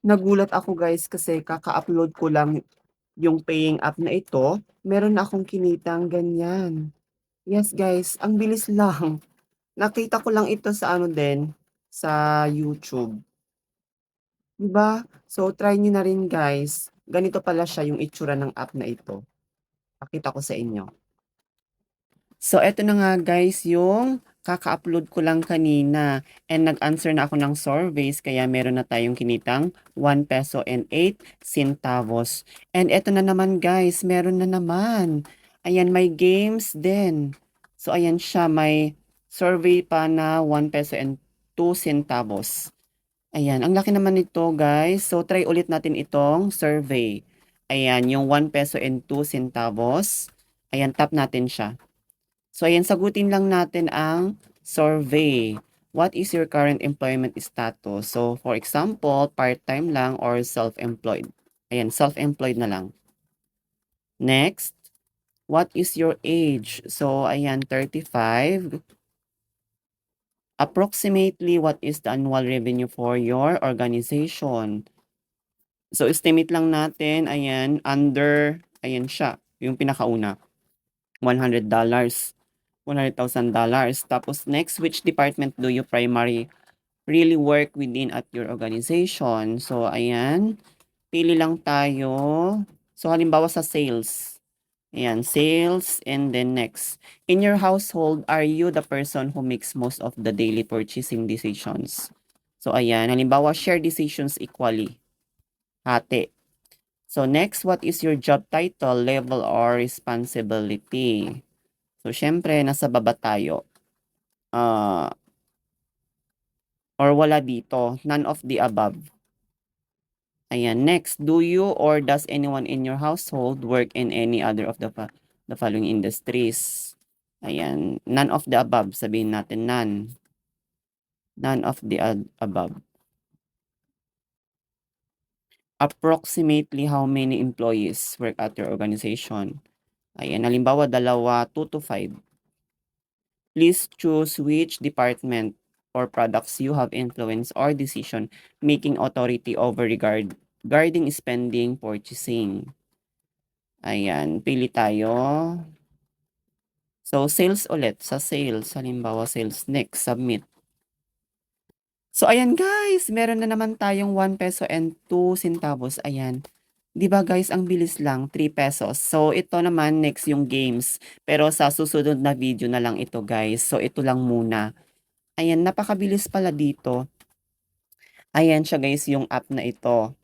Nagulat ako guys kasi kaka-upload ko lang yung paying app na ito, meron na akong kinitang ganyan. Yes guys, ang bilis lang. Nakita ko lang ito sa ano din, sa YouTube. 'Di ba? So try niyo na rin guys. Ganito pala siya yung itsura ng app na ito. Pakita ko sa inyo. So, eto na nga guys, yung kaka-upload ko lang kanina and nag-answer na ako ng surveys kaya meron na tayong kinitang 1 peso and 8 centavos. And eto na naman guys, meron na naman. Ayan, may games din. So, ayan siya, may survey pa na 1 peso and 2 centavos. Ayan, ang laki naman nito guys. So, try ulit natin itong survey. Ayan, yung 1 peso and 2 centavos. Ayan, tap natin siya. So, ayan, sagutin lang natin ang survey. What is your current employment status? So, for example, part-time lang or self-employed. Ayan, self-employed na lang. Next, what is your age? So, ayan, 35. Approximately, what is the annual revenue for your organization? So, estimate lang natin, ayan, ayan siya, yung pinakauna, $100. $100,000. Tapos next, which department do you primary really work within at your organization? So, ayan. Pili lang tayo. So, halimbawa sa sales. Ayan, sales. And then next. In your household, are you the person who makes most of the daily purchasing decisions? So, ayan. Halimbawa, share decisions equally. Hati. So, next, what is your job title, level, or responsibility? So, syempre, nasa baba tayo. Or wala dito. None of the above. Ayan. Next, do you or does anyone in your household work in any other of the following industries? Ayan. None of the above. Sabihin natin none. None of the above. Approximately how many employees work at your organization? Ayan. Halimbawa, 2 to 5. Please choose which department or products you have influence or decision-making authority over regarding spending, purchasing. Ayan, pili tayo. So, sales ulit. Sa sales, halimbawa sales. Next, submit. So, ayan guys, meron na naman tayong 1 peso and 2 centavos. Ayan. 'Di ba guys, ang bilis lang, 3 pesos. So, ito naman next yung games. Pero sa susunod na video na lang ito guys. So, ito lang muna. Ayan, napakabilis pala dito. Ayan siya guys, yung app na ito.